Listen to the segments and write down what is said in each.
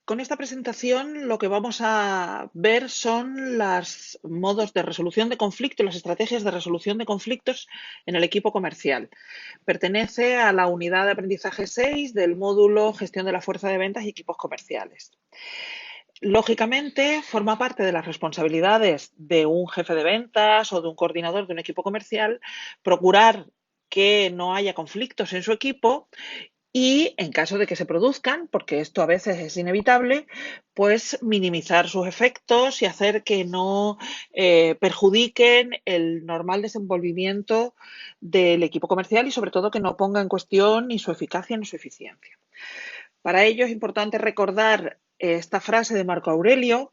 Con esta presentación lo que vamos a ver son los modos de resolución de conflictos, las estrategias de resolución de conflictos en el equipo comercial. Pertenece a la unidad de aprendizaje 6 del módulo Gestión de la fuerza de ventas y equipos comerciales. Lógicamente, forma parte de las responsabilidades de un jefe de ventas o de un coordinador de un equipo comercial procurar que no haya conflictos en su equipo y en caso de que se produzcan, porque esto a veces es inevitable, pues minimizar sus efectos y hacer que no perjudiquen el normal desenvolvimiento del equipo comercial y sobre todo que no ponga en cuestión ni su eficacia ni su eficiencia. Para ello es importante recordar esta frase de Marco Aurelio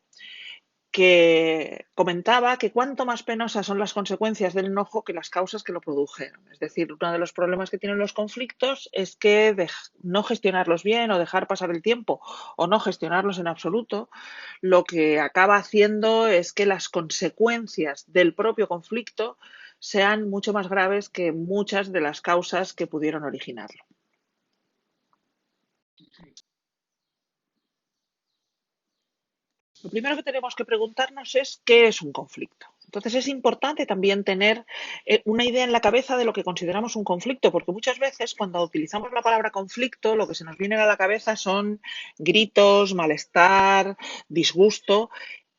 que comentaba que cuanto más penosas son las consecuencias del enojo que las causas que lo produjeron. Es decir, uno de los problemas que tienen los conflictos es que de no gestionarlos bien o dejar pasar el tiempo o no gestionarlos en absoluto, lo que acaba haciendo es que las consecuencias del propio conflicto sean mucho más graves que muchas de las causas que pudieron originarlo. Lo primero que tenemos que preguntarnos es qué es un conflicto. Entonces es importante también tener una idea en la cabeza de lo que consideramos un conflicto, porque muchas veces cuando utilizamos la palabra conflicto lo que se nos viene a la cabeza son gritos, malestar, disgusto,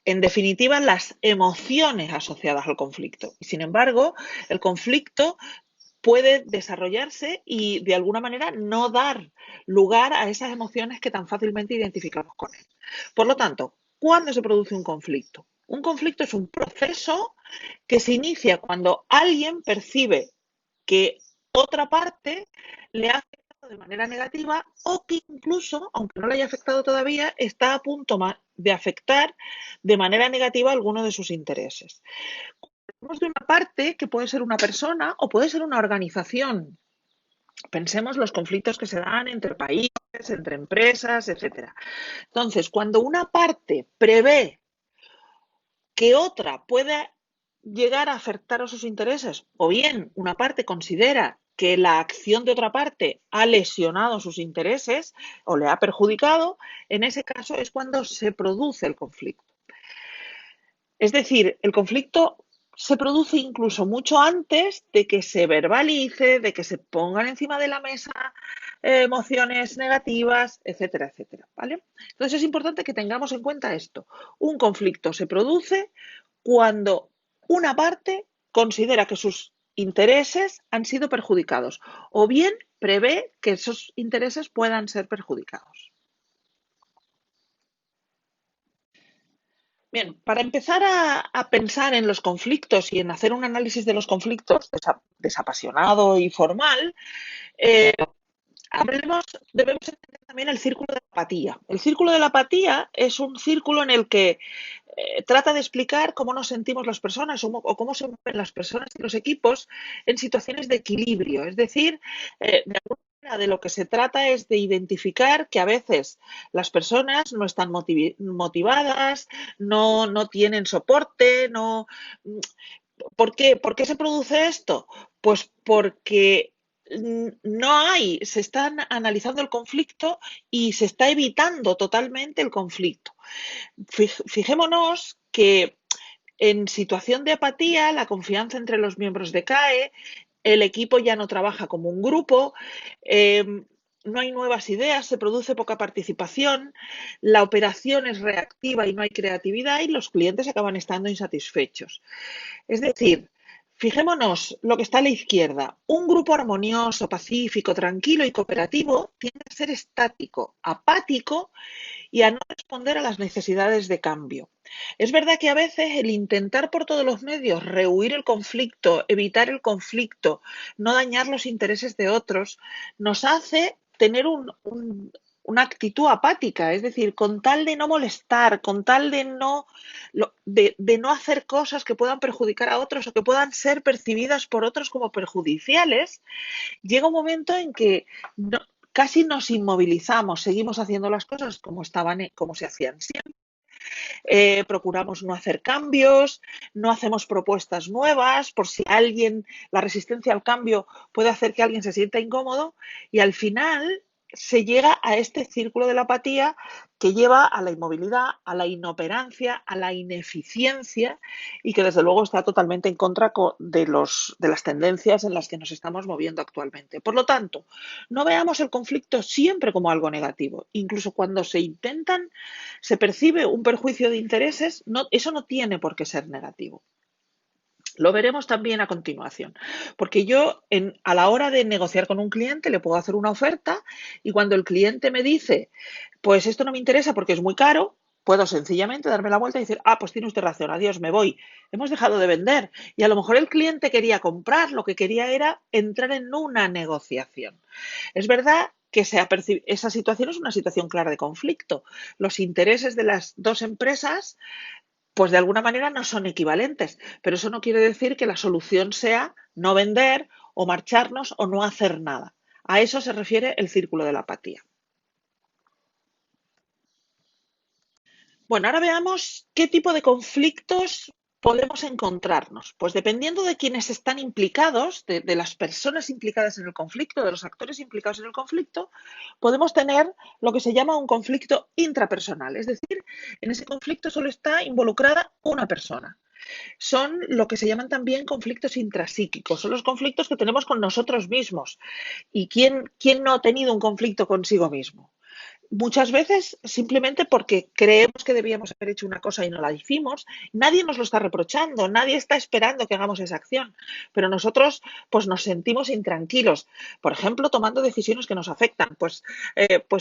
en definitiva las emociones asociadas al conflicto. Y sin embargo, el conflicto puede desarrollarse y de alguna manera no dar lugar a esas emociones que tan fácilmente identificamos con él. Por lo tanto, ¿cuándo se produce un conflicto? Un conflicto es un proceso que se inicia cuando alguien percibe que otra parte le ha afectado de manera negativa o que incluso, aunque no le haya afectado todavía, está a punto de afectar de manera negativa alguno de sus intereses. Hablamos de una parte que puede ser una persona o puede ser una organización. Pensemos los conflictos que se dan entre países, entre empresas, etcétera. Entonces, cuando una parte prevé que otra pueda llegar a afectar a sus intereses, o bien una parte considera que la acción de otra parte ha lesionado sus intereses o le ha perjudicado, en ese caso es cuando se produce el conflicto. Es decir, el conflicto se produce incluso mucho antes de que se verbalice, de que se pongan encima de la mesa emociones negativas, etcétera, etcétera. ¿Vale? Entonces es importante que tengamos en cuenta esto. Un conflicto se produce cuando una parte considera que sus intereses han sido perjudicados o bien prevé que esos intereses puedan ser perjudicados. Bien, para empezar a pensar en los conflictos y en hacer un análisis de los conflictos desapasionado y formal, eh, hablemos, debemos entender también el círculo de la apatía. El círculo de la apatía es un círculo en el que trata de explicar cómo nos sentimos las personas o cómo se mueven las personas y los equipos en situaciones de equilibrio. Es decir, de alguna manera de lo que se trata es de identificar que a veces las personas no están motivadas, no tienen soporte, no. ¿Por qué se produce esto? Pues porque no hay, se está analizando el conflicto y se está evitando totalmente el conflicto. Fijémonos que en situación de apatía la confianza entre los miembros decae, el equipo ya no trabaja como un grupo, eh, no hay nuevas ideas, se produce poca participación, la operación es reactiva y no hay creatividad y los clientes acaban estando insatisfechos. Es decir, fijémonos lo que está a la izquierda. Un grupo armonioso, pacífico, tranquilo y cooperativo tiende a ser estático, apático y a no responder a las necesidades de cambio. Es verdad que a veces el intentar por todos los medios rehuir el conflicto, evitar el conflicto, no dañar los intereses de otros, nos hace tener una actitud apática, es decir, con tal de no molestar, con tal de de no hacer cosas que puedan perjudicar a otros o que puedan ser percibidas por otros como perjudiciales, llega un momento en que casi nos inmovilizamos, seguimos haciendo las cosas como estaban, como se hacían siempre, procuramos no hacer cambios, no hacemos propuestas nuevas, por si alguien, la resistencia al cambio puede hacer que alguien se sienta incómodo y al final se llega a este círculo de la apatía que lleva a la inmovilidad, a la inoperancia, a la ineficiencia y que desde luego está totalmente en contra de las tendencias en las que nos estamos moviendo actualmente. Por lo tanto, no veamos el conflicto siempre como algo negativo. Incluso cuando se percibe un perjuicio de intereses, eso no tiene por qué ser negativo. Lo veremos también a continuación, porque a la hora de negociar con un cliente le puedo hacer una oferta y cuando el cliente me dice, pues esto no me interesa porque es muy caro, puedo sencillamente darme la vuelta y decir, pues tiene usted razón, adiós, me voy. Hemos dejado de vender y a lo mejor el cliente quería comprar, lo que quería era entrar en una negociación. Es verdad que esa situación es una situación clara de conflicto. Los intereses de las dos empresas pues de alguna manera no son equivalentes, pero eso no quiere decir que la solución sea no vender o marcharnos o no hacer nada. A eso se refiere el círculo de la apatía. Bueno, ahora veamos qué tipo de conflictos podemos encontrarnos. Pues dependiendo de quienes están implicados, de las personas implicadas en el conflicto, de los actores implicados en el conflicto, podemos tener lo que se llama un conflicto intrapersonal. Es decir, en ese conflicto solo está involucrada una persona. Son lo que se llaman también conflictos intrapsíquicos, son los conflictos que tenemos con nosotros mismos. ¿Y quién no ha tenido un conflicto consigo mismo? Muchas veces simplemente porque creemos que debíamos haber hecho una cosa y no la hicimos, nadie nos lo está reprochando, nadie está esperando que hagamos esa acción, pero nosotros pues nos sentimos intranquilos, por ejemplo, tomando decisiones que nos afectan, pues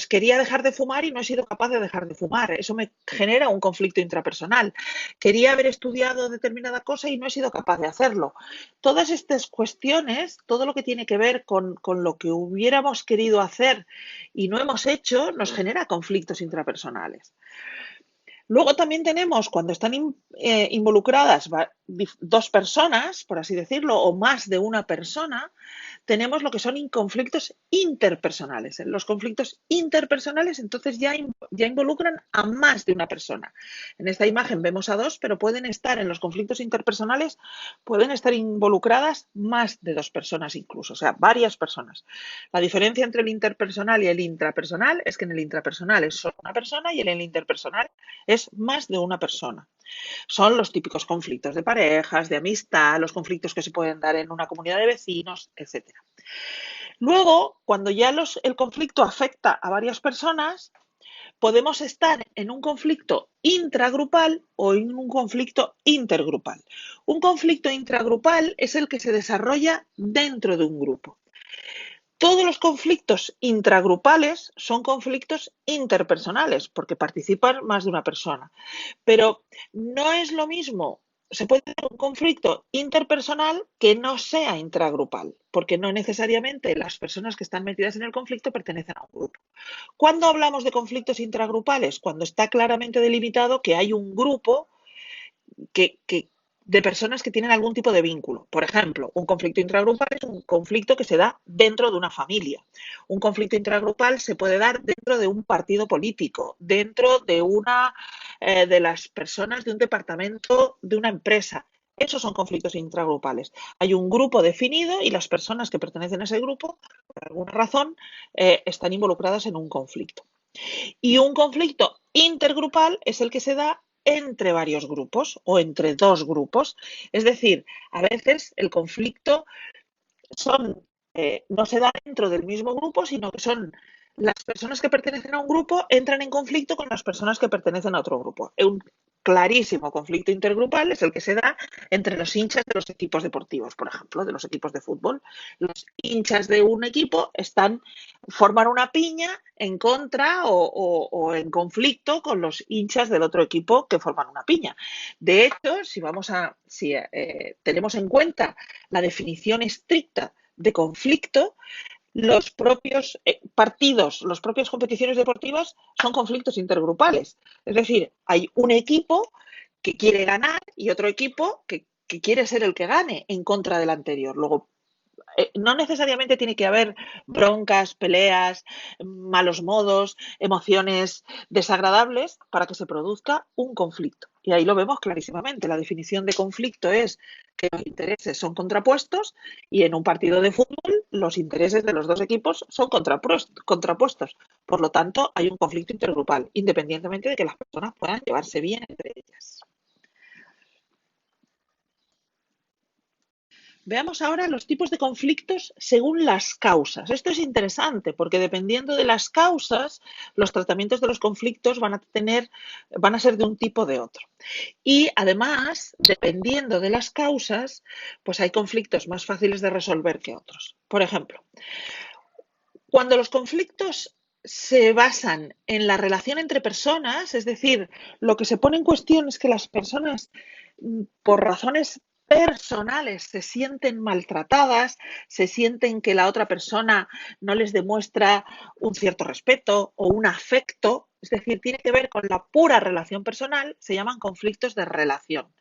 quería dejar de fumar y no he sido capaz de dejar de fumar, eso me genera un conflicto intrapersonal, quería haber estudiado determinada cosa y no he sido capaz de hacerlo. Todas estas cuestiones, todo lo que tiene que ver con lo que hubiéramos querido hacer y no hemos hecho, nos genera conflictos intrapersonales. Luego también tenemos cuando están involucradas dos personas, por así decirlo, o más de una persona, tenemos lo que son conflictos interpersonales. Los conflictos interpersonales entonces ya involucran a más de una persona. En esta imagen vemos a dos, pero pueden estar en los conflictos interpersonales, pueden estar involucradas más de dos personas incluso, o sea, varias personas. La diferencia entre el interpersonal y el intrapersonal es que en el intrapersonal es solo una persona y en el interpersonal es más de una persona. Son los típicos conflictos de parejas, de amistad, los conflictos que se pueden dar en una comunidad de vecinos, etcétera. Luego, cuando ya el conflicto afecta a varias personas, podemos estar en un conflicto intragrupal o en un conflicto intergrupal. Un conflicto intragrupal es el que se desarrolla dentro de un grupo. Todos los conflictos intragrupales son conflictos interpersonales porque participan más de una persona. Pero no es lo mismo, se puede tener un conflicto interpersonal que no sea intragrupal, porque no necesariamente las personas que están metidas en el conflicto pertenecen a un grupo. ¿Cuándo hablamos de conflictos intragrupales? Cuando está claramente delimitado que hay un grupo de personas que tienen algún tipo de vínculo. Por ejemplo, un conflicto intragrupal es un conflicto que se da dentro de una familia. Un conflicto intragrupal se puede dar dentro de un partido político, dentro de una de las personas de un departamento de una empresa. Esos son conflictos intragrupales. Hay un grupo definido y las personas que pertenecen a ese grupo, por alguna razón, están involucradas en un conflicto. Y un conflicto intergrupal es el que se da entre varios grupos o entre dos grupos. Es decir, a veces el conflicto no se da dentro del mismo grupo, sino que son las personas que pertenecen a un grupo entran en conflicto con las personas que pertenecen a otro grupo. Un clarísimo conflicto intergrupal es el que se da entre los hinchas de los equipos deportivos, por ejemplo, de los equipos de fútbol. Los hinchas de un equipo forman una piña en contra o en conflicto con los hinchas del otro equipo que forman una piña. De hecho, si tenemos en cuenta la definición estricta de conflicto, los propios partidos, las propias competiciones deportivas son conflictos intergrupales. Es decir, hay un equipo que quiere ganar y otro equipo que quiere ser el que gane en contra del anterior. Luego, no necesariamente tiene que haber broncas, peleas, malos modos, emociones desagradables para que se produzca un conflicto. Y ahí lo vemos clarísimamente. La definición de conflicto es que los intereses son contrapuestos y en un partido de fútbol los intereses de los dos equipos son contrapuestos. Por lo tanto, hay un conflicto intergrupal, independientemente de que las personas puedan llevarse bien entre ellas. Veamos ahora los tipos de conflictos según las causas. Esto es interesante porque dependiendo de las causas, los tratamientos de los conflictos van a ser de un tipo o de otro. Y además, dependiendo de las causas, pues hay conflictos más fáciles de resolver que otros. Por ejemplo, cuando los conflictos se basan en la relación entre personas, es decir, lo que se pone en cuestión es que las personas, por razones personales, se sienten maltratadas, se sienten que la otra persona no les demuestra un cierto respeto o un afecto, es decir, tiene que ver con la pura relación personal, se llaman conflictos de relación.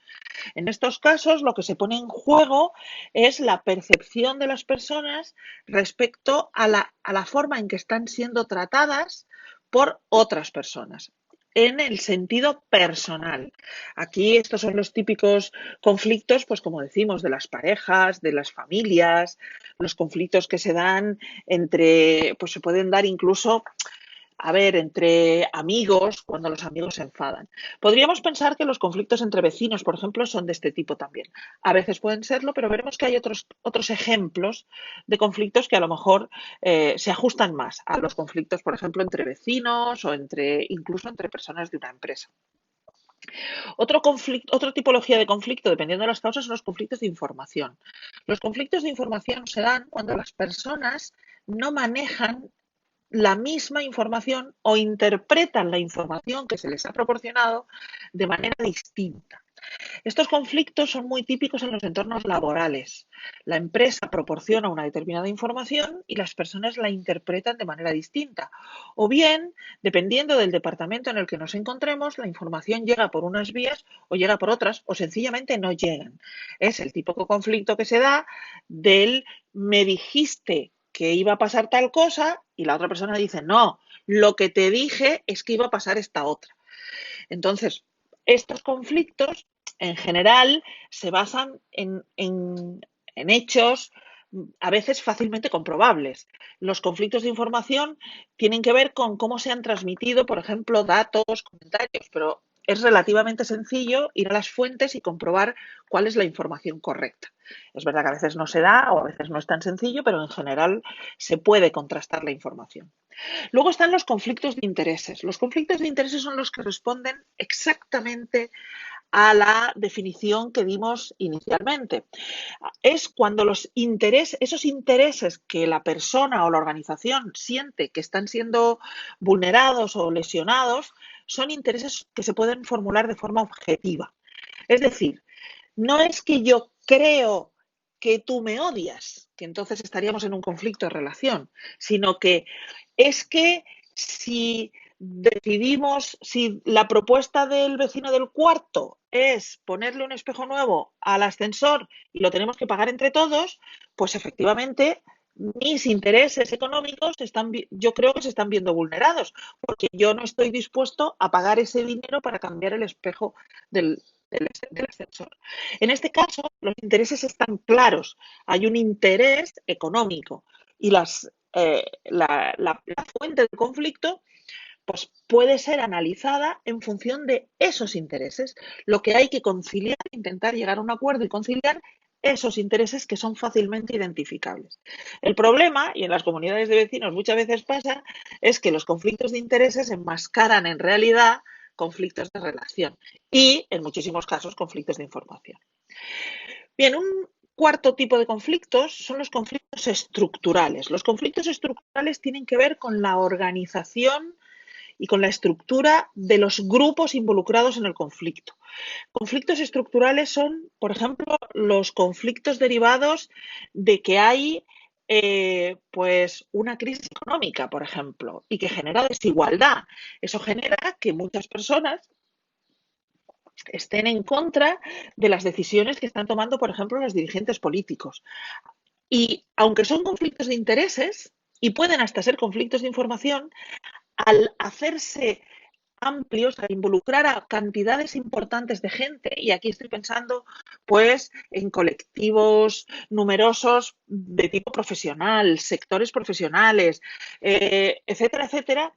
En estos casos, lo que se pone en juego es la percepción de las personas respecto a la forma en que están siendo tratadas por otras personas en el sentido personal. Aquí estos son los típicos conflictos, pues como decimos, de las parejas, de las familias, los conflictos que se dan entre, pues se pueden dar incluso entre amigos, cuando los amigos se enfadan. Podríamos pensar que los conflictos entre vecinos, por ejemplo, son de este tipo también. A veces pueden serlo, pero veremos que hay otros ejemplos de conflictos que a lo mejor se ajustan más a los conflictos, por ejemplo, entre vecinos o incluso entre personas de una empresa. Otra tipología de conflicto, dependiendo de las causas, son los conflictos de información. Los conflictos de información se dan cuando las personas no manejan la misma información o interpretan la información que se les ha proporcionado de manera distinta. Estos conflictos son muy típicos en los entornos laborales. La empresa proporciona una determinada información y las personas la interpretan de manera distinta. O bien, dependiendo del departamento en el que nos encontremos, la información llega por unas vías o llega por otras o sencillamente no llegan. Es el típico conflicto que se da del me dijiste que iba a pasar tal cosa y la otra persona dice, no, lo que te dije es que iba a pasar esta otra. Entonces, estos conflictos en general se basan en hechos a veces fácilmente comprobables. Los conflictos de información tienen que ver con cómo se han transmitido, por ejemplo, datos, comentarios, pero es relativamente sencillo ir a las fuentes y comprobar cuál es la información correcta. Es verdad que a veces no se da o a veces no es tan sencillo, pero en general se puede contrastar la información. Luego están los conflictos de intereses. Los conflictos de intereses son los que responden exactamente a la definición que dimos inicialmente. Es cuando esos intereses que la persona o la organización siente que están siendo vulnerados o lesionados, son intereses que se pueden formular de forma objetiva. Es decir, no es que yo creo que tú me odias, que entonces estaríamos en un conflicto de relación, sino que es que si decidimos, si la propuesta del vecino del cuarto es ponerle un espejo nuevo al ascensor y lo tenemos que pagar entre todos, pues efectivamente mis intereses económicos yo creo que se están viendo vulnerados, porque yo no estoy dispuesto a pagar ese dinero para cambiar el espejo del ascensor. En este caso, los intereses están claros. Hay un interés económico y la fuente del conflicto pues puede ser analizada en función de esos intereses. Lo que hay que conciliar, intentar llegar a un acuerdo y conciliar esos intereses que son fácilmente identificables. El problema, y en las comunidades de vecinos muchas veces pasa, es que los conflictos de intereses enmascaran en realidad conflictos de relación y, en muchísimos casos, conflictos de información. Bien, un cuarto tipo de conflictos son los conflictos estructurales. Los conflictos estructurales tienen que ver con la organización y con la estructura de los grupos involucrados en el conflicto. Conflictos estructurales son, por ejemplo, los conflictos derivados de que hay pues una crisis económica, por ejemplo, y que genera desigualdad. Eso genera que muchas personas estén en contra de las decisiones que están tomando, por ejemplo, los dirigentes políticos. Y aunque son conflictos de intereses y pueden hasta ser conflictos de información, al hacerse amplios, a involucrar a cantidades importantes de gente, y aquí estoy pensando pues en colectivos numerosos de tipo profesional, sectores profesionales, etcétera, etcétera,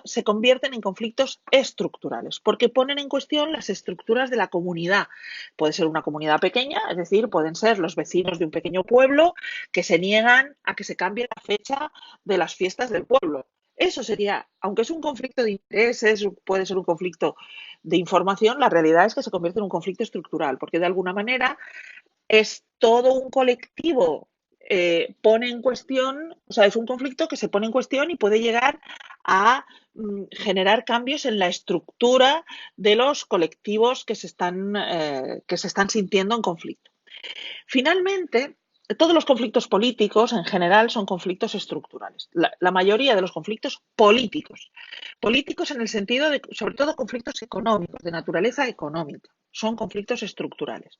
se convierten en conflictos estructurales, porque ponen en cuestión las estructuras de la comunidad. Puede ser una comunidad pequeña, es decir, pueden ser los vecinos de un pequeño pueblo que se niegan a que se cambie la fecha de las fiestas del pueblo. Eso sería, aunque es un conflicto de intereses, puede ser un conflicto de información, la realidad es que se convierte en un conflicto estructural, porque de alguna manera es todo un colectivo, pone en cuestión, o sea, es un conflicto que se pone en cuestión y puede llegar a generar cambios en la estructura de los colectivos que se están sintiendo en conflicto. Finalmente, todos los conflictos políticos en general son conflictos estructurales. La mayoría de los conflictos políticos. Políticos en el sentido de, sobre todo, conflictos económicos, de naturaleza económica. Son conflictos estructurales.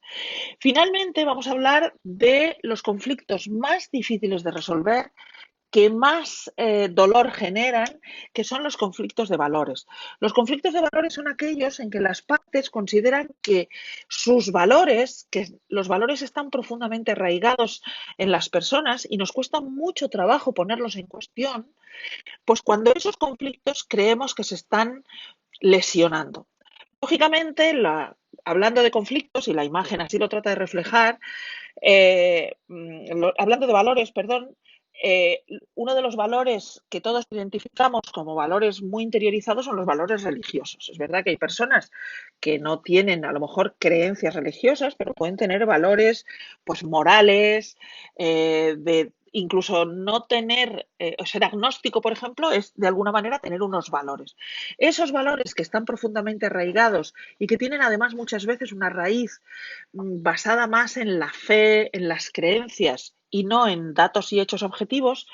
Finalmente, vamos a hablar de los conflictos más difíciles de resolver, que más dolor generan, que son los conflictos de valores. Los conflictos de valores son aquellos en que las partes consideran que sus valores, que los valores están profundamente arraigados en las personas y nos cuesta mucho trabajo ponerlos en cuestión, pues cuando esos conflictos creemos que se están lesionando. Lógicamente, hablando de conflictos, y la imagen así lo trata de reflejar, hablando de valores, perdón, uno de los valores que todos identificamos como valores muy interiorizados son los valores religiosos. Es verdad que hay personas que no tienen a lo mejor creencias religiosas, pero pueden tener valores pues morales, de incluso no tener, o ser agnóstico, por ejemplo, es de alguna manera tener unos valores. Esos valores que están profundamente arraigados y que tienen además muchas veces una raíz basada más en la fe, en las creencias y no en datos y hechos objetivos,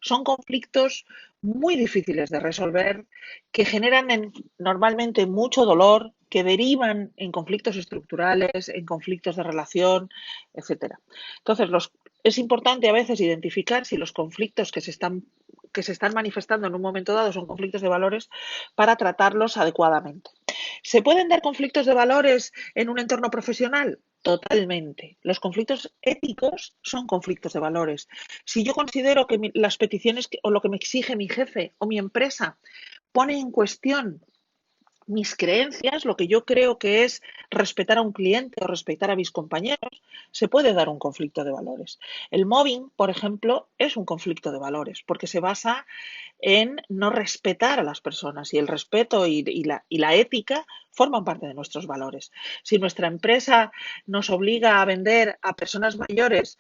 son conflictos muy difíciles de resolver, que generan normalmente mucho dolor, que derivan en conflictos estructurales, en conflictos de relación, etcétera. Entonces, es importante a veces identificar si los conflictos que se están manifestando en un momento dado son conflictos de valores para tratarlos adecuadamente. ¿Se pueden dar conflictos de valores en un entorno profesional? Totalmente. Los conflictos éticos son conflictos de valores. Si yo considero que las peticiones o lo que me exige mi jefe o mi empresa pone en cuestión mis creencias, lo que yo creo que es respetar a un cliente o respetar a mis compañeros, se puede dar un conflicto de valores. El mobbing, por ejemplo, es un conflicto de valores porque se basa en no respetar a las personas, y el respeto y la ética forman parte de nuestros valores. Si nuestra empresa nos obliga a vender a personas mayores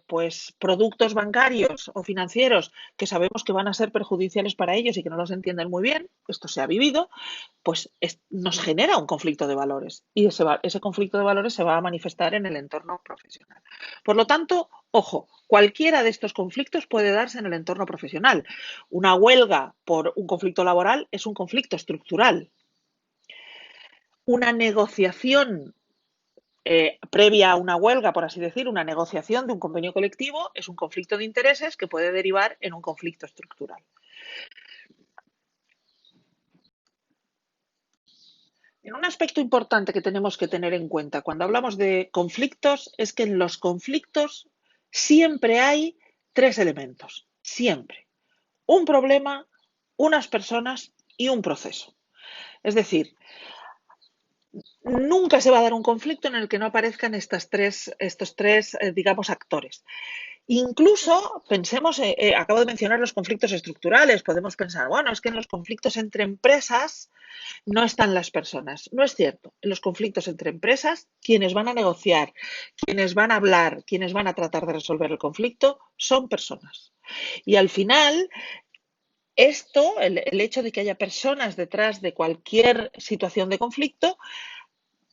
pues productos bancarios o financieros que sabemos que van a ser perjudiciales para ellos y que no los entienden muy bien, esto se ha vivido, pues nos genera un conflicto de valores, y ese conflicto de valores se va a manifestar en el entorno profesional. Por lo tanto, ojo, cualquiera de estos conflictos puede darse en el entorno profesional. Una huelga por un conflicto laboral es un conflicto estructural. Una negociación previa a una huelga, por así decir, una negociación de un convenio colectivo, es un conflicto de intereses que puede derivar en un conflicto estructural. Un aspecto importante que tenemos que tener en cuenta cuando hablamos de conflictos es que en los conflictos siempre hay tres elementos, siempre. Un problema, unas personas y un proceso. Es decir, nunca se va a dar un conflicto en el que no aparezcan estos tres, digamos, actores. Incluso pensemos, acabo de mencionar los conflictos estructurales, podemos pensar, bueno, es que en los conflictos entre empresas no están las personas. No es cierto. En los conflictos entre empresas, quienes van a negociar, quienes van a hablar, quienes van a tratar de resolver el conflicto, son personas. Y al final, el hecho de que haya personas detrás de cualquier situación de conflicto,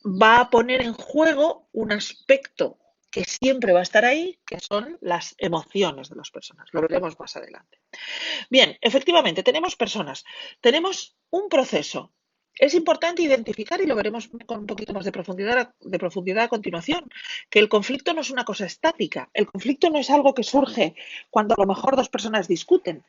va a poner en juego un aspecto que siempre va a estar ahí, que son las emociones de las personas. Lo veremos más adelante. Bien, efectivamente, tenemos personas, tenemos un proceso. Es importante identificar, y lo veremos con un poquito más de profundidad a continuación, que el conflicto no es una cosa estática. El conflicto no es algo que surge cuando a lo mejor dos personas discuten.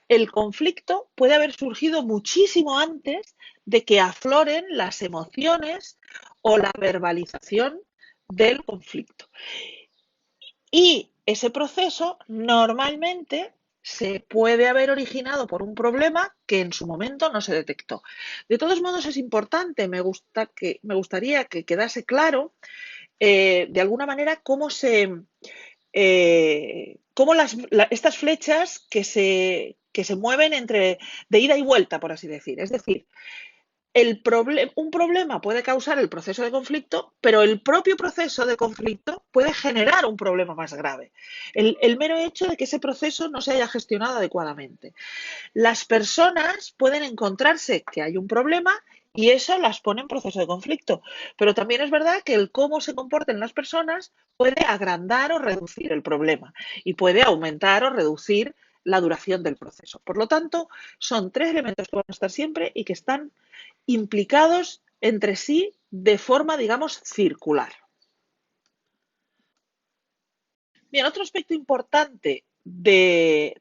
El conflicto puede haber surgido muchísimo antes de que afloren las emociones o la verbalización del conflicto. Y ese proceso normalmente se puede haber originado por un problema que en su momento no se detectó. De todos modos, es importante, me gustaría que quedase claro, de alguna manera, estas flechas que se mueven entre de ida y vuelta, por así decir. Es decir, un problema puede causar el proceso de conflicto, pero el propio proceso de conflicto puede generar un problema más grave. El mero hecho de que ese proceso no se haya gestionado adecuadamente. Las personas pueden encontrarse que hay un problema y eso las pone en proceso de conflicto. Pero también es verdad que el cómo se comporten las personas puede agrandar o reducir el problema y puede aumentar o reducir la duración del proceso. Por lo tanto, son tres elementos que van a estar siempre y que están implicados entre sí de forma, digamos, circular. Bien, otro aspecto importante del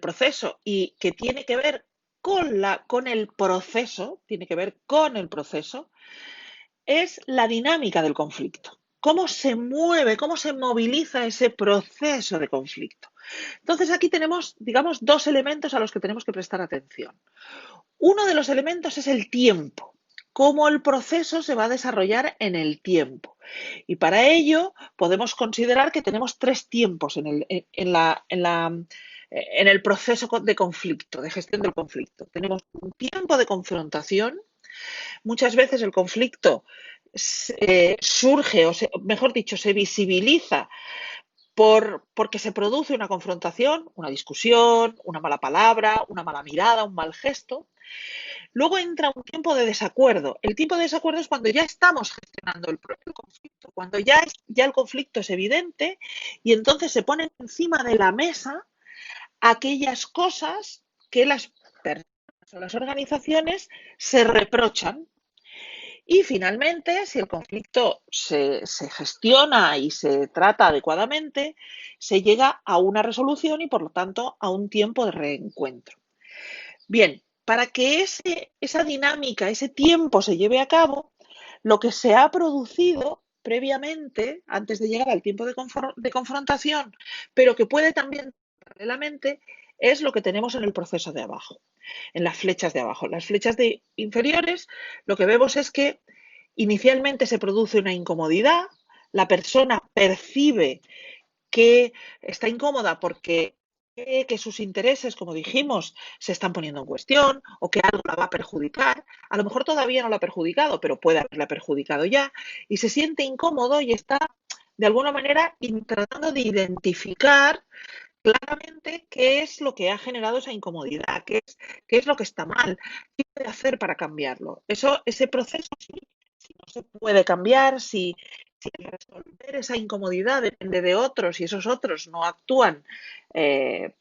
proceso y que tiene que ver con el proceso, tiene que ver con el proceso, es la dinámica del conflicto. Cómo se mueve, cómo se moviliza ese proceso de conflicto. Entonces aquí tenemos, digamos, dos elementos a los que tenemos que prestar atención. Uno de los elementos es el tiempo, cómo el proceso se va a desarrollar en el tiempo. Y para ello podemos considerar que tenemos tres tiempos en el proceso de conflicto, de gestión del conflicto. Tenemos un tiempo de confrontación. Muchas veces el conflicto surge, mejor dicho, se visibiliza porque se produce una confrontación, una discusión, una mala palabra, una mala mirada, un mal gesto. Luego entra un tiempo de desacuerdo. El tiempo de desacuerdo es cuando ya estamos gestionando el propio conflicto, cuando ya el conflicto es evidente y entonces se ponen encima de la mesa aquellas cosas que las personas o las organizaciones se reprochan. Y finalmente, si el conflicto se gestiona y se trata adecuadamente, se llega a una resolución y, por lo tanto, a un tiempo de reencuentro. Bien, para que esa dinámica, ese tiempo se lleve a cabo, lo que se ha producido previamente, antes de llegar al tiempo de confrontación, pero que puede también paralelamente, es lo que tenemos en el proceso de abajo, en las flechas de abajo. Las flechas inferiores, lo que vemos es que inicialmente se produce una incomodidad, la persona percibe que está incómoda porque cree que sus intereses, como dijimos, se están poniendo en cuestión o que algo la va a perjudicar. A lo mejor todavía no la ha perjudicado, pero puede haberla perjudicado ya y se siente incómodo y está de alguna manera tratando de identificar claramente qué es lo que ha generado esa incomodidad, qué es lo que está mal, qué puede hacer para cambiarlo. Ese proceso, si no se puede cambiar, si resolver esa incomodidad depende de otros y esos otros no actúan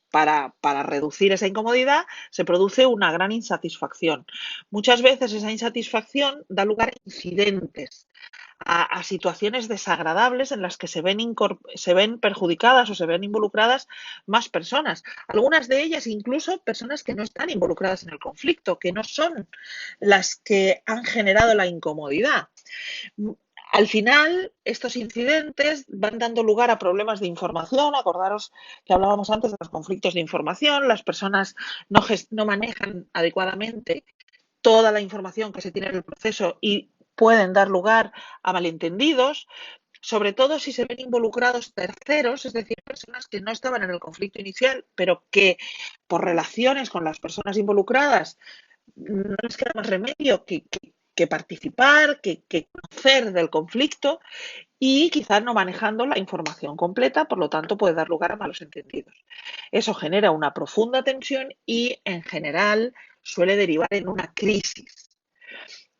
para reducir esa incomodidad, se produce una gran insatisfacción. Muchas veces esa insatisfacción da lugar a incidentes, a situaciones desagradables en las que se ven perjudicadas o se ven involucradas más personas. Algunas de ellas incluso personas que no están involucradas en el conflicto, que no son las que han generado la incomodidad. Al final, estos incidentes van dando lugar a problemas de información. Acordaros que hablábamos antes de los conflictos de información. Las personas no manejan adecuadamente toda la información que se tiene en el proceso y pueden dar lugar a malentendidos, sobre todo si se ven involucrados terceros, es decir, personas que no estaban en el conflicto inicial, pero que por relaciones con las personas involucradas no les queda más remedio que participar, que conocer del conflicto y quizás no manejando la información completa, por lo tanto puede dar lugar a malos entendidos. Eso genera una profunda tensión y en general suele derivar en una crisis.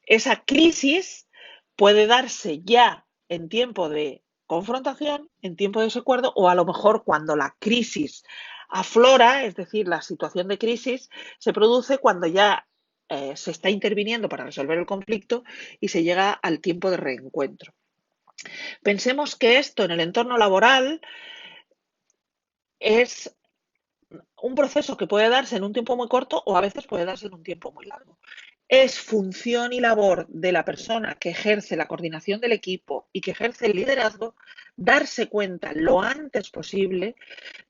Esa crisis puede darse ya en tiempo de confrontación, en tiempo de desacuerdo o a lo mejor cuando la crisis aflora, es decir, la situación de crisis se produce cuando ya se está interviniendo para resolver el conflicto y se llega al tiempo de reencuentro. Pensemos que esto en el entorno laboral es un proceso que puede darse en un tiempo muy corto o a veces puede darse en un tiempo muy largo. Es función y labor de la persona que ejerce la coordinación del equipo y que ejerce el liderazgo darse cuenta lo antes posible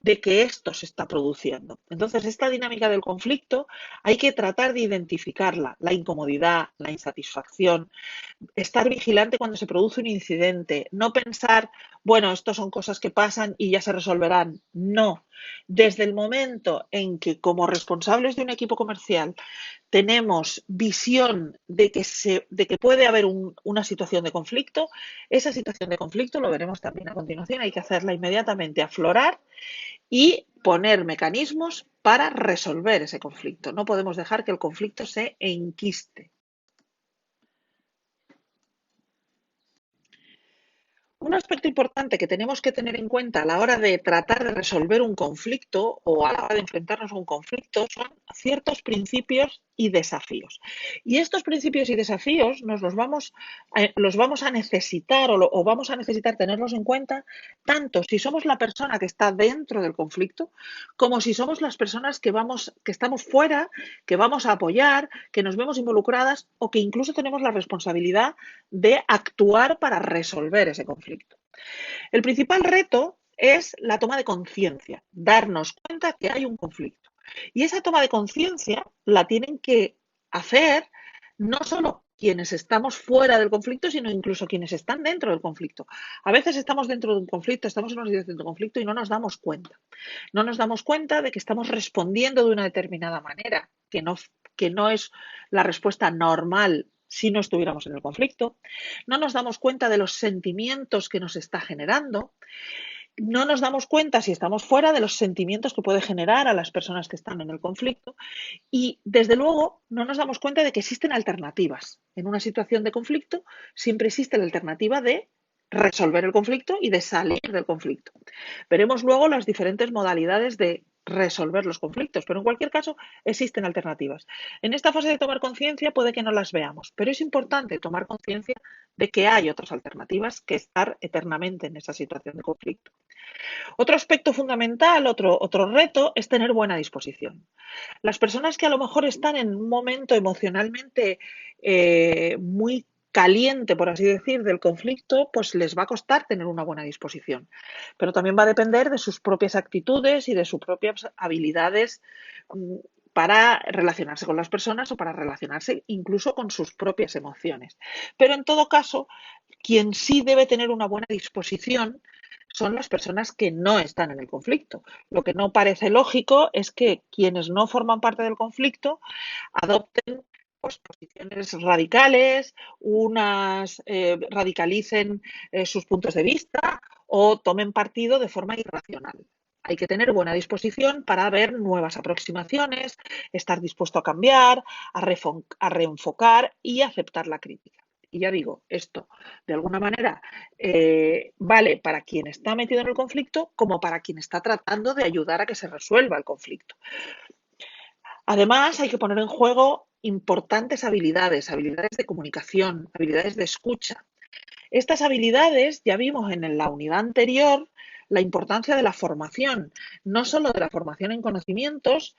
de que esto se está produciendo. Entonces, esta dinámica del conflicto hay que tratar de identificarla, la incomodidad, la insatisfacción, estar vigilante cuando se produce un incidente, no pensar, bueno, esto son cosas que pasan y ya se resolverán. No, desde el momento en que como responsables de un equipo comercial tenemos visión de que puede haber una situación de conflicto, esa situación de conflicto, lo veremos también a continuación, hay que hacerla inmediatamente aflorar y poner mecanismos para resolver ese conflicto. No podemos dejar que el conflicto se enquiste. Un aspecto importante que tenemos que tener en cuenta a la hora de tratar de resolver un conflicto o a la hora de enfrentarnos a un conflicto son ciertos principios y desafíos. Y estos principios y desafíos los vamos a necesitar o vamos a necesitar tenerlos en cuenta tanto si somos la persona que está dentro del conflicto como si somos las personas que estamos fuera, que vamos a apoyar, que nos vemos involucradas o que incluso tenemos la responsabilidad de actuar para resolver ese conflicto. El principal reto es la toma de conciencia, darnos cuenta que hay un conflicto. Y esa toma de conciencia la tienen que hacer no solo quienes estamos fuera del conflicto, sino incluso quienes están dentro del conflicto. A veces estamos dentro de un conflicto, estamos en una situación de conflicto y no nos damos cuenta. No nos damos cuenta de que estamos respondiendo de una determinada manera, que no es la respuesta normal si no estuviéramos en el conflicto. No nos damos cuenta de los sentimientos que nos está generando. No nos damos cuenta, si estamos fuera, de los sentimientos que puede generar a las personas que están en el conflicto. Y, desde luego, no nos damos cuenta de que existen alternativas. En una situación de conflicto siempre existe la alternativa de resolver el conflicto y de salir del conflicto. Veremos luego las diferentes modalidades de resolver los conflictos, pero en cualquier caso existen alternativas. En esta fase de tomar conciencia puede que no las veamos, pero es importante tomar conciencia de que hay otras alternativas que estar eternamente en esa situación de conflicto. Otro aspecto fundamental, otro reto, es tener buena disposición. Las personas que a lo mejor están en un momento emocionalmente muy caliente, por así decir, del conflicto, pues les va a costar tener una buena disposición. Pero también va a depender de sus propias actitudes y de sus propias habilidades mm, para relacionarse con las personas o para relacionarse incluso con sus propias emociones. Pero en todo caso, quien sí debe tener una buena disposición son las personas que no están en el conflicto. Lo que no parece lógico es que quienes no forman parte del conflicto adopten pues, posiciones radicales, radicalicen sus puntos de vista o tomen partido de forma irracional. Hay que tener buena disposición para ver nuevas aproximaciones, estar dispuesto a cambiar, a reenfocar y aceptar la crítica. Y ya digo, esto de alguna manera vale para quien está metido en el conflicto como para quien está tratando de ayudar a que se resuelva el conflicto. Además, hay que poner en juego importantes habilidades, habilidades de comunicación, habilidades de escucha. Estas habilidades, ya vimos en la unidad anterior, la importancia de la formación, no solo de la formación en conocimientos,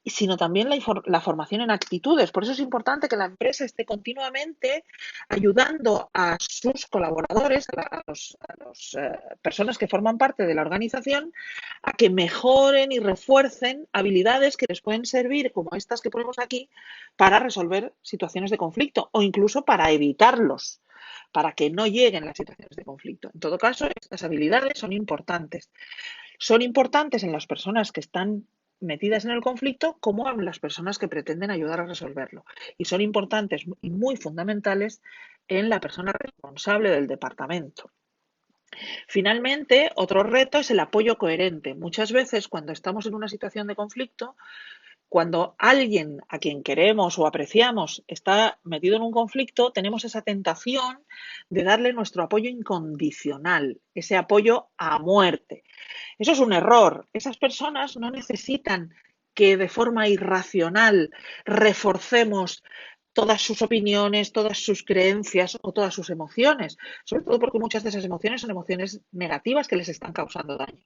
sino también la formación en actitudes. Por eso es importante que la empresa esté continuamente ayudando a sus colaboradores, a las personas que forman parte de la organización, a que mejoren y refuercen habilidades que les pueden servir, como estas que ponemos aquí, para resolver situaciones de conflicto o incluso para evitarlos, para que no lleguen las situaciones de conflicto. En todo caso, estas habilidades son importantes. Son importantes en las personas que están metidas en el conflicto como en las personas que pretenden ayudar a resolverlo. Y son importantes y muy fundamentales en la persona responsable del departamento. Finalmente, otro reto es el apoyo coherente. Muchas veces, cuando estamos en una situación de conflicto, cuando alguien a quien queremos o apreciamos está metido en un conflicto, tenemos esa tentación de darle nuestro apoyo incondicional, ese apoyo a muerte. Eso es un error. Esas personas no necesitan que de forma irracional reforcemos todas sus opiniones, todas sus creencias o todas sus emociones, sobre todo porque muchas de esas emociones son emociones negativas que les están causando daño.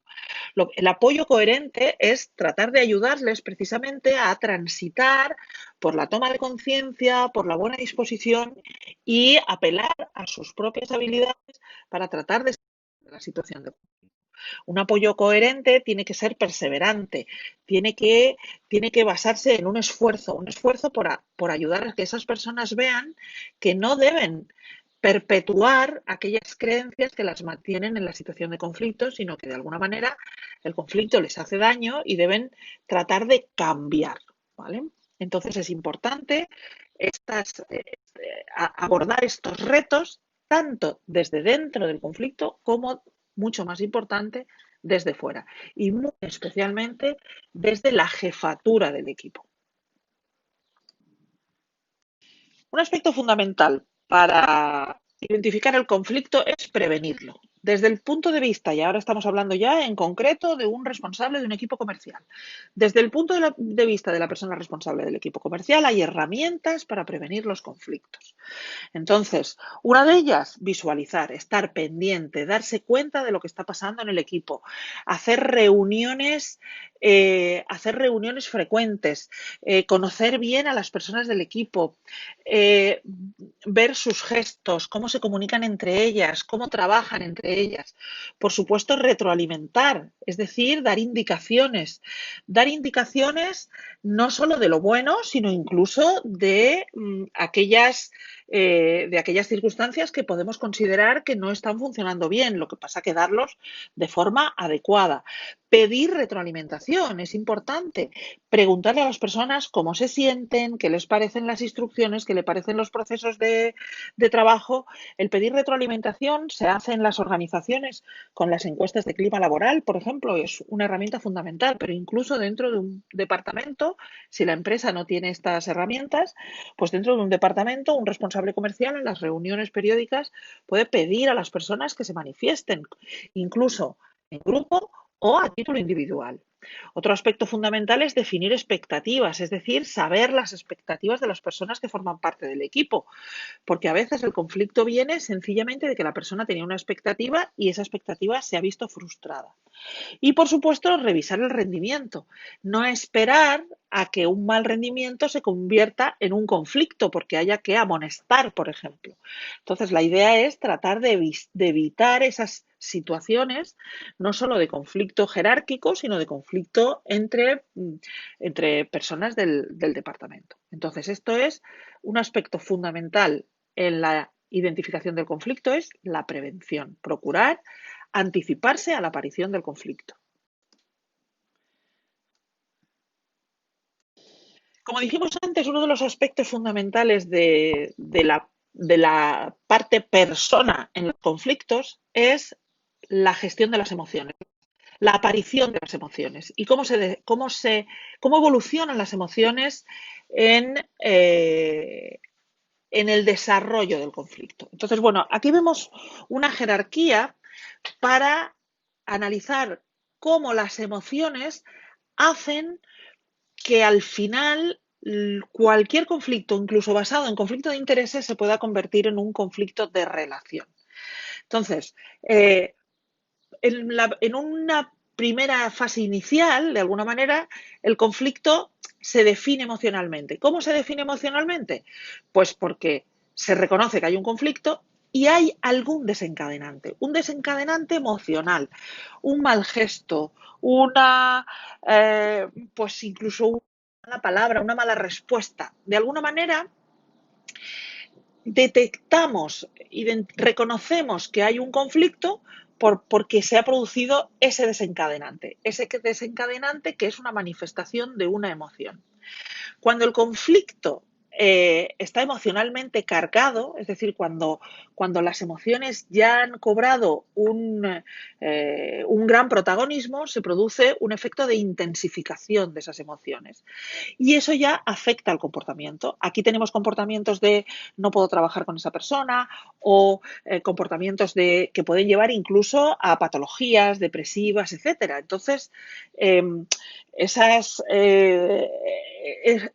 El apoyo coherente es tratar de ayudarles precisamente a transitar por la toma de conciencia, por la buena disposición y apelar a sus propias habilidades para tratar de salir de la situación de. Un apoyo coherente tiene que ser perseverante, tiene que, tiene que basarse en un esfuerzo por ayudar a que esas personas vean que no deben perpetuar aquellas creencias que las mantienen en la situación de conflicto, sino que de alguna manera el conflicto les hace daño y deben tratar de cambiar, ¿vale? Entonces es importante abordar estos retos tanto desde dentro del conflicto como, mucho más importante, desde fuera y muy especialmente desde la jefatura del equipo. Un aspecto fundamental para identificar el conflicto es prevenirlo. Desde el punto de vista, y ahora estamos hablando ya en concreto de un responsable de un equipo comercial, desde el punto de vista de la persona responsable del equipo comercial hay herramientas para prevenir los conflictos. Entonces, una de ellas, visualizar, estar pendiente, darse cuenta de lo que está pasando en el equipo, hacer reuniones frecuentes, conocer bien a las personas del equipo, eh, ver sus gestos, cómo se comunican entre ellas, cómo trabajan entre ellas. Por supuesto, retroalimentar, es decir, dar indicaciones no solo de lo bueno, sino incluso de aquellas circunstancias que podemos considerar que no están funcionando bien, lo que pasa que darlos de forma adecuada. Pedir retroalimentación es importante. Preguntarle a las personas cómo se sienten, qué les parecen las instrucciones, qué les parecen los procesos de trabajo. El pedir retroalimentación se hace en las organizaciones con las encuestas de clima laboral, por ejemplo, es una herramienta fundamental, pero incluso dentro de un departamento, si la empresa no tiene estas herramientas, pues dentro de un departamento, un responsable comercial en las reuniones periódicas puede pedir a las personas que se manifiesten, incluso en grupo o a título individual. Otro aspecto fundamental es definir expectativas, es decir, saber las expectativas de las personas que forman parte del equipo, porque a veces el conflicto viene sencillamente de que la persona tenía una expectativa y esa expectativa se ha visto frustrada. Y, por supuesto, revisar el rendimiento. No esperar a que un mal rendimiento se convierta en un conflicto porque haya que amonestar, por ejemplo. Entonces, la idea es tratar de evitar esas situaciones, no solo de conflicto jerárquico, sino de conflicto entre personas del departamento. Entonces, esto es un aspecto fundamental en la identificación del conflicto, es la prevención, procurar anticiparse a la aparición del conflicto. Como dijimos antes, uno de los aspectos fundamentales de la parte persona en los conflictos es la gestión de las emociones, la aparición de las emociones y cómo evolucionan las emociones en, eh, en el desarrollo del conflicto. Entonces, bueno, aquí vemos una jerarquía para analizar cómo las emociones hacen que al final cualquier conflicto, incluso basado en conflicto de intereses, se pueda convertir en un conflicto de relación. Entonces, en una primera fase inicial, de alguna manera, el conflicto se define emocionalmente. ¿Cómo se define emocionalmente? Pues porque se reconoce que hay un conflicto y hay algún desencadenante, un desencadenante emocional, un mal gesto, pues incluso una mala palabra, una mala respuesta. De alguna manera, detectamos y reconocemos que hay un conflicto porque se ha producido ese desencadenante que es una manifestación de una emoción. Cuando el conflicto está emocionalmente cargado, es decir, cuando las emociones ya han cobrado un gran protagonismo, se produce un efecto de intensificación de esas emociones. Y eso ya afecta al comportamiento. Aquí tenemos comportamientos de no puedo trabajar con esa persona o comportamientos que pueden llevar incluso a patologías depresivas, etcétera. Entonces, eh,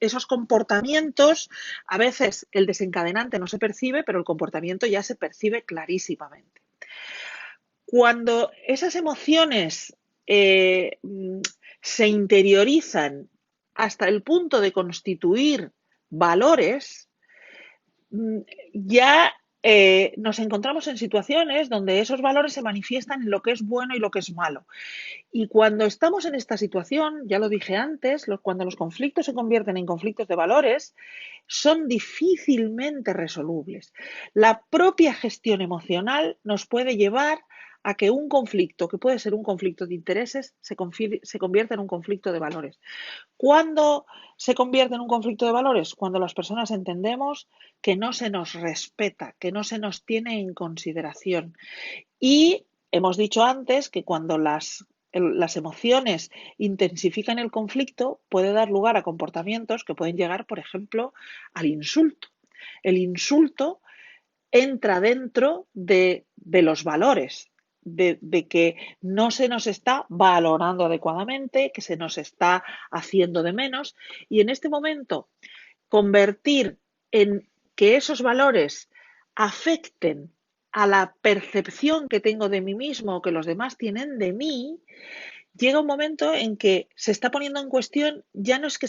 esos comportamientos, a veces el desencadenante no se percibe, pero el comportamiento ya se percibe clarísimamente. Cuando esas emociones eh, se interiorizan hasta el punto de constituir valores, ya nos encontramos en situaciones donde esos valores se manifiestan en lo que es bueno y lo que es malo. Y cuando estamos en esta situación, ya lo dije antes, cuando los conflictos se convierten en conflictos de valores, son difícilmente resolubles. La propia gestión emocional nos puede llevar a que un conflicto, que puede ser un conflicto de intereses, se convierta en un conflicto de valores. ¿Cuándo se convierte en un conflicto de valores? Cuando las personas entendemos que no se nos respeta, que no se nos tiene en consideración. Y hemos dicho antes que cuando las emociones intensifican el conflicto, puede dar lugar a comportamientos que pueden llegar, por ejemplo, al insulto. El insulto entra dentro de los valores, de que no se nos está valorando adecuadamente, que se nos está haciendo de menos. Y en este momento, convertir en que esos valores afecten a la percepción que tengo de mí mismo o que los demás tienen de mí, llega un momento en que se está poniendo en cuestión, ya no es que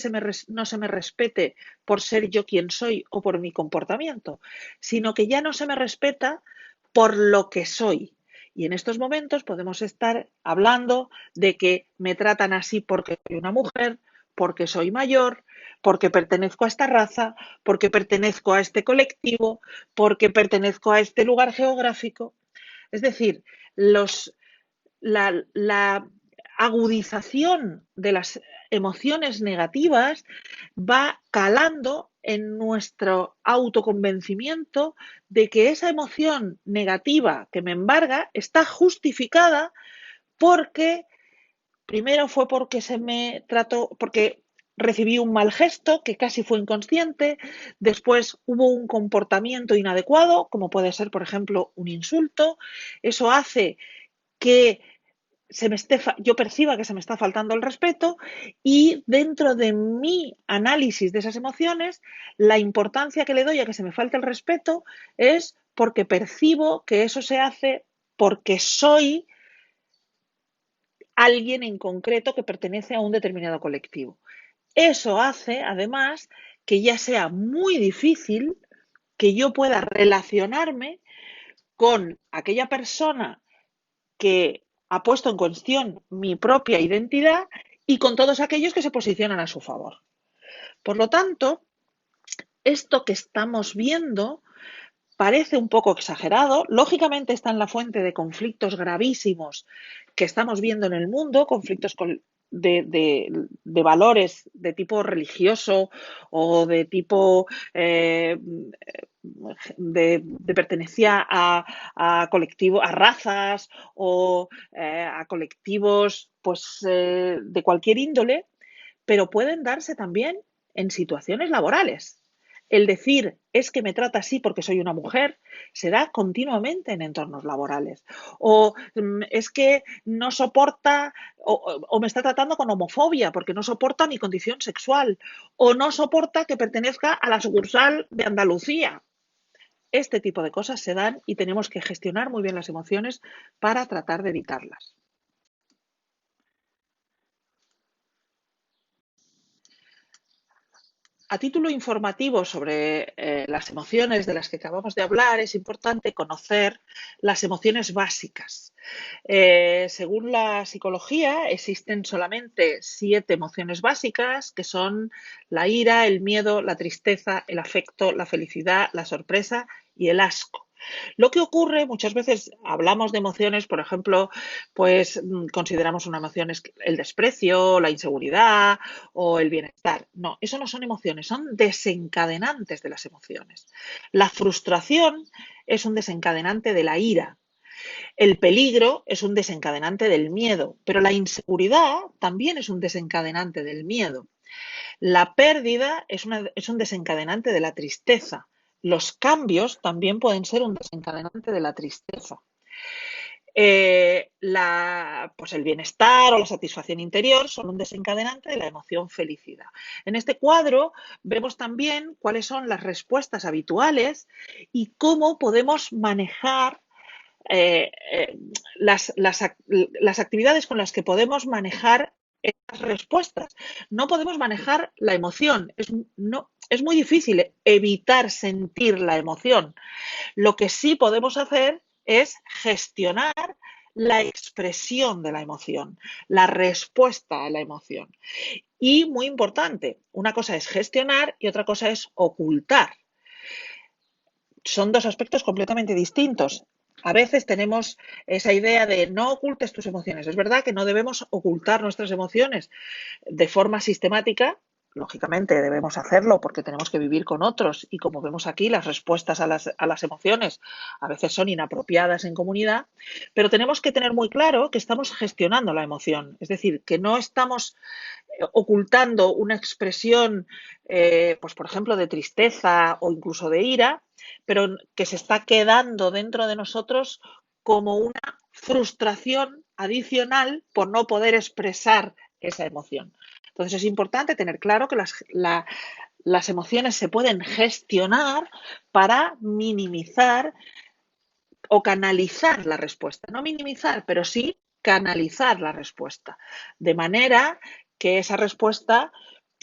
no se me respete por ser yo quien soy o por mi comportamiento, sino que ya no se me respeta por lo que soy. Y en estos momentos podemos estar hablando de que me tratan así porque soy una mujer, porque soy mayor, porque pertenezco a esta raza, porque pertenezco a este colectivo, porque pertenezco a este lugar geográfico. Es decir, la agudización de las emociones negativas va calando en nuestro autoconvencimiento de que esa emoción negativa que me embarga está justificada porque primero fue porque se me trató, porque recibí un mal gesto que casi fue inconsciente, después hubo un comportamiento inadecuado, como puede ser, por ejemplo, un insulto. Eso hace que yo perciba que se me está faltando el respeto y dentro de mi análisis de esas emociones, la importancia que le doy a que se me falte el respeto es porque percibo que eso se hace porque soy alguien en concreto que pertenece a un determinado colectivo. Eso hace, además, que ya sea muy difícil que yo pueda relacionarme con aquella persona que ha puesto en cuestión mi propia identidad y con todos aquellos que se posicionan a su favor. Por lo tanto, esto que estamos viendo parece un poco exagerado. Lógicamente está en la fuente de conflictos gravísimos que estamos viendo en el mundo, conflictos de valores de tipo religioso o de tipo de pertenencia a razas o a colectivos pues, de cualquier índole, pero pueden darse también en situaciones laborales. El decir es que me trata así porque soy una mujer se da continuamente en entornos laborales. O es que no soporta o me está tratando con homofobia porque no soporta mi condición sexual. O no soporta que pertenezca a la sucursal de Andalucía. Este tipo de cosas se dan y tenemos que gestionar muy bien las emociones para tratar de evitarlas. A título informativo sobre las emociones de las que acabamos de hablar, es importante conocer las emociones básicas. Según la psicología, existen solamente 7 emociones básicas, que son la ira, el miedo, la tristeza, el afecto, la felicidad, la sorpresa y el asco. Lo que ocurre, muchas veces hablamos de emociones, por ejemplo, pues consideramos una emoción el desprecio, la inseguridad o el bienestar. No, eso no son emociones, son desencadenantes de las emociones. La frustración es un desencadenante de la ira. El peligro es un desencadenante del miedo, pero la inseguridad también es un desencadenante del miedo. La pérdida es un desencadenante de la tristeza. Los cambios también pueden ser un desencadenante de la tristeza. Pues el bienestar o la satisfacción interior son un desencadenante de la emoción felicidad. En este cuadro vemos también cuáles son las respuestas habituales y cómo podemos manejar eh, eh, las actividades con las que podemos manejar esas respuestas. No podemos manejar la emoción. Es muy difícil evitar sentir la emoción. Lo que sí podemos hacer es gestionar la expresión de la emoción, la respuesta a la emoción. Y muy importante, una cosa es gestionar y otra cosa es ocultar. Son dos aspectos completamente distintos. A veces tenemos esa idea de no ocultes tus emociones. Es verdad que no debemos ocultar nuestras emociones de forma sistemática. Lógicamente debemos hacerlo porque tenemos que vivir con otros y como vemos aquí, las respuestas a las emociones a veces son inapropiadas en comunidad, pero tenemos que tener muy claro que estamos gestionando la emoción. Es decir, que no estamos ocultando una expresión, pues por ejemplo, de tristeza o incluso de ira, pero que se está quedando dentro de nosotros como una frustración adicional por no poder expresar esa emoción. Entonces es importante tener claro que las emociones se pueden gestionar para minimizar o canalizar la respuesta. No minimizar, pero sí canalizar la respuesta. De manera que esa respuesta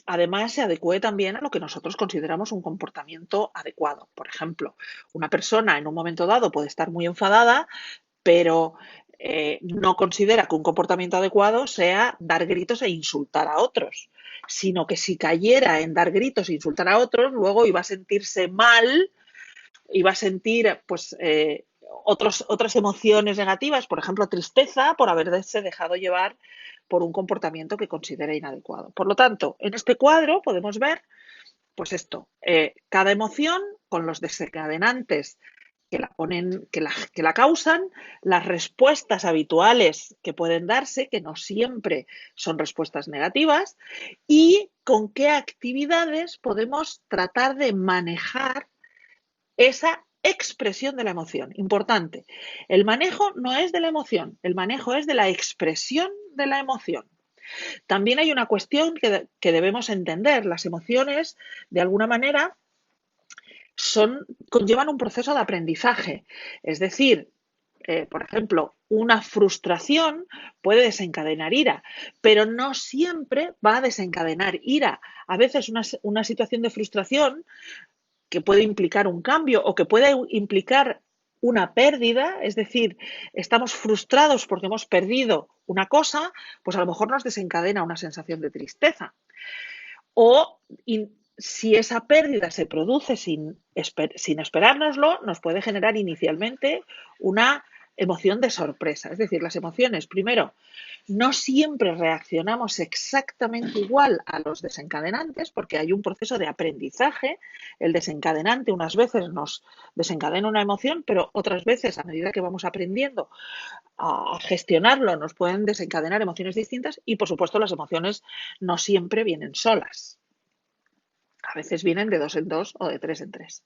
además se adecue también a lo que nosotros consideramos un comportamiento adecuado. Por ejemplo, una persona en un momento dado puede estar muy enfadada, pero no considera que un comportamiento adecuado sea dar gritos e insultar a otros, sino que si cayera en dar gritos e insultar a otros, luego iba a sentirse mal, iba a sentir pues otras emociones negativas, por ejemplo, tristeza por haberse dejado llevar por un comportamiento que considera inadecuado. Por lo tanto, en este cuadro podemos ver, pues esto, cada emoción con los desencadenantes que la ponen, que la causan, las respuestas habituales que pueden darse, que no siempre son respuestas negativas, y con qué actividades podemos tratar de manejar esa expresión de la emoción. Importante. El manejo no es de la emoción, el manejo es de la expresión de la emoción. También hay una cuestión que debemos entender. Las emociones, de alguna manera, conllevan un proceso de aprendizaje. Es decir, por ejemplo, una frustración puede desencadenar ira, pero no siempre va a desencadenar ira. A veces una situación de frustración que puede implicar un cambio o que puede implicar una pérdida, es decir, estamos frustrados porque hemos perdido una cosa, pues a lo mejor nos desencadena una sensación de tristeza. O si esa pérdida se produce sin esperárnoslo, nos puede generar inicialmente una emoción de sorpresa. Es decir, las emociones, primero, no siempre reaccionamos exactamente igual a los desencadenantes porque hay un proceso de aprendizaje. El desencadenante unas veces nos desencadena una emoción, pero otras veces, a medida que vamos aprendiendo a gestionarlo, nos pueden desencadenar emociones distintas y, por supuesto, las emociones no siempre vienen solas. A veces vienen de dos en dos o de tres en tres.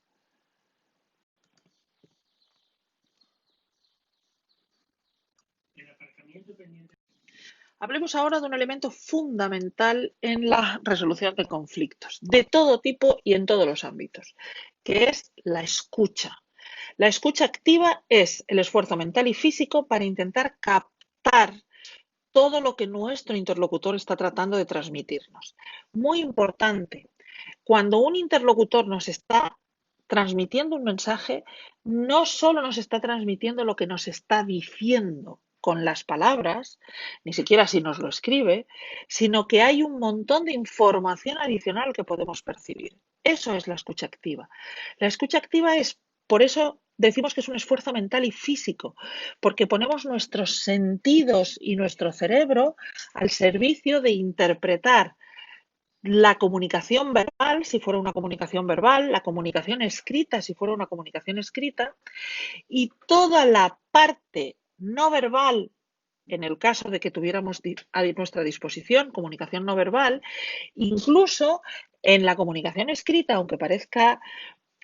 Hablemos ahora de un elemento fundamental en la resolución de conflictos, de todo tipo y en todos los ámbitos, que es la escucha. La escucha activa es el esfuerzo mental y físico para intentar captar todo lo que nuestro interlocutor está tratando de transmitirnos. Muy importante, cuando un interlocutor nos está transmitiendo un mensaje, no solo nos está transmitiendo lo que nos está diciendo con las palabras, ni siquiera si nos lo escribe, sino que hay un montón de información adicional que podemos percibir. Eso es la escucha activa. La escucha activa es, por eso decimos que es un esfuerzo mental y físico, porque ponemos nuestros sentidos y nuestro cerebro al servicio de interpretar la comunicación verbal, si fuera una comunicación verbal, la comunicación escrita, si fuera una comunicación escrita, y toda la parte no verbal, en el caso de que tuviéramos a nuestra disposición comunicación no verbal, incluso en la comunicación escrita, aunque parezca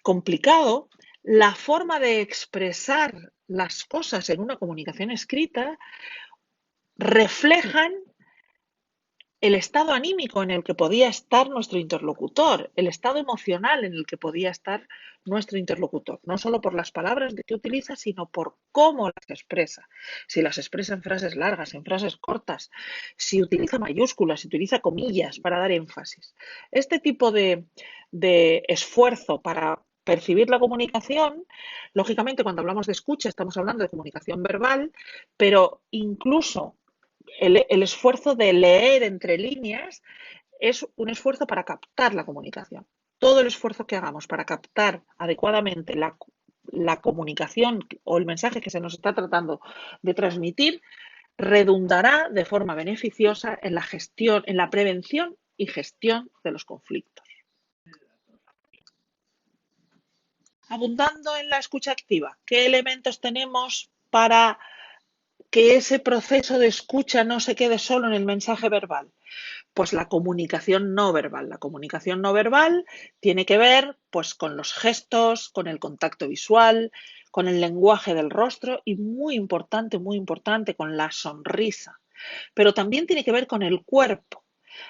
complicado, la forma de expresar las cosas en una comunicación escrita reflejan el estado anímico en el que podía estar nuestro interlocutor, el estado emocional en el que podía estar nuestro interlocutor, no solo por las palabras que utiliza, sino por cómo las expresa. Si las expresa en frases largas, en frases cortas, si utiliza mayúsculas, si utiliza comillas para dar énfasis. Este tipo de esfuerzo para percibir la comunicación, lógicamente cuando hablamos de escucha estamos hablando de comunicación verbal, pero incluso el esfuerzo de leer entre líneas es un esfuerzo para captar la comunicación. Todo el esfuerzo que hagamos para captar adecuadamente la comunicación o el mensaje que se nos está tratando de transmitir redundará de forma beneficiosa en la gestión, en la prevención y gestión de los conflictos. Abundando en la escucha activa, ¿qué elementos tenemos para que ese proceso de escucha no se quede solo en el mensaje verbal? Pues la comunicación no verbal. La comunicación no verbal tiene que ver pues con los gestos, con el contacto visual, con el lenguaje del rostro y muy importante, con la sonrisa. Pero también tiene que ver con el cuerpo.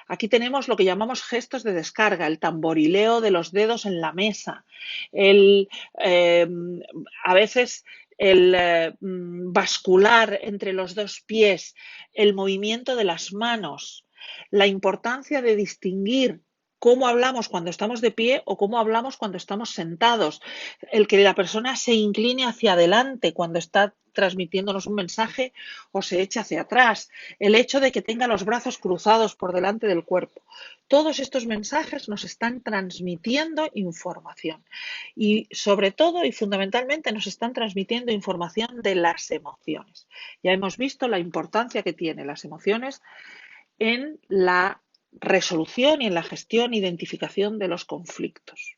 Aquí tenemos lo que llamamos gestos de descarga, el tamborileo de los dedos en la mesa, el, eh, a veces el bascular entre los dos pies, el movimiento de las manos, la importancia de distinguir cómo hablamos cuando estamos de pie o cómo hablamos cuando estamos sentados, el que la persona se incline hacia adelante cuando está transmitiéndonos un mensaje o se eche hacia atrás, el hecho de que tenga los brazos cruzados por delante del cuerpo. Todos estos mensajes nos están transmitiendo información y sobre todo y fundamentalmente nos están transmitiendo información de las emociones. Ya hemos visto la importancia que tienen las emociones en la resolución y en la gestión e identificación de los conflictos.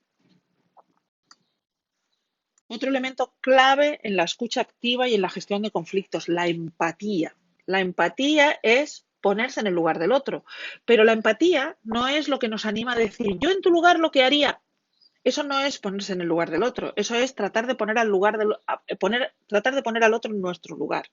Otro elemento clave en la escucha activa y en la gestión de conflictos, la empatía. La empatía es ponerse en el lugar del otro, pero la empatía no es lo que nos anima a decir yo en tu lugar lo que haría. Eso no es ponerse en el lugar del otro, eso es tratar de poner tratar de poner al otro en nuestro lugar.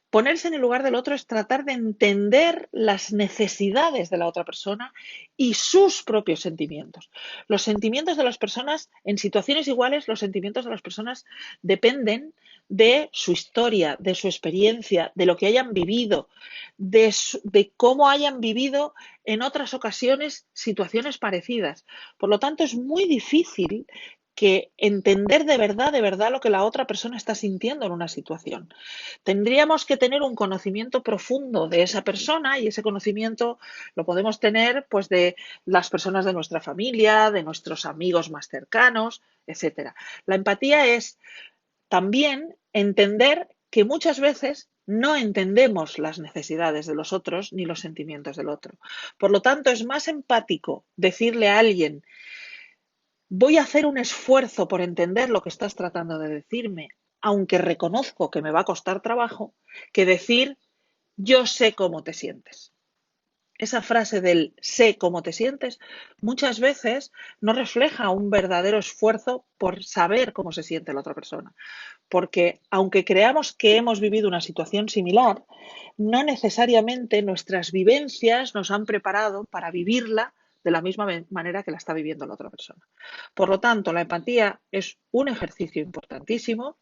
Ponerse en el lugar del otro es tratar de entender las necesidades de la otra persona y sus propios sentimientos. Los sentimientos de las personas, en situaciones iguales, los sentimientos de las personas dependen de su historia, de su experiencia, de lo que hayan vivido, de cómo hayan vivido en otras ocasiones situaciones parecidas. Por lo tanto, es muy difícil que entender de verdad lo que la otra persona está sintiendo en una situación. Tendríamos que tener un conocimiento profundo de esa persona y ese conocimiento lo podemos tener pues de las personas de nuestra familia, de nuestros amigos más cercanos, etcétera. La empatía es también entender que muchas veces no entendemos las necesidades de los otros ni los sentimientos del otro. Por lo tanto, es más empático decirle a alguien voy a hacer un esfuerzo por entender lo que estás tratando de decirme, aunque reconozco que me va a costar trabajo, que decir yo sé cómo te sientes. Esa frase del sé cómo te sientes muchas veces no refleja un verdadero esfuerzo por saber cómo se siente la otra persona. Porque aunque creamos que hemos vivido una situación similar, no necesariamente nuestras vivencias nos han preparado para vivirla de la misma manera que la está viviendo la otra persona. Por lo tanto, la empatía es un ejercicio importantísimo.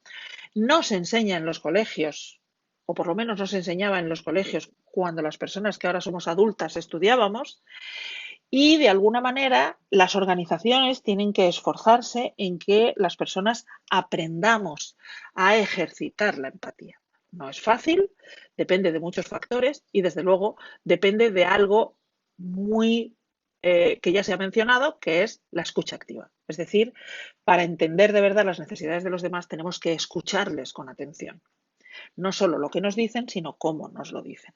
No se enseña en los colegios, o por lo menos no se enseñaba en los colegios cuando las personas que ahora somos adultas estudiábamos, y de alguna manera las organizaciones tienen que esforzarse en que las personas aprendamos a ejercitar la empatía. No es fácil, depende de muchos factores y desde luego depende de algo muy que ya se ha mencionado, que es la escucha activa. Es decir, para entender de verdad las necesidades de los demás tenemos que escucharles con atención. No solo lo que nos dicen, sino cómo nos lo dicen.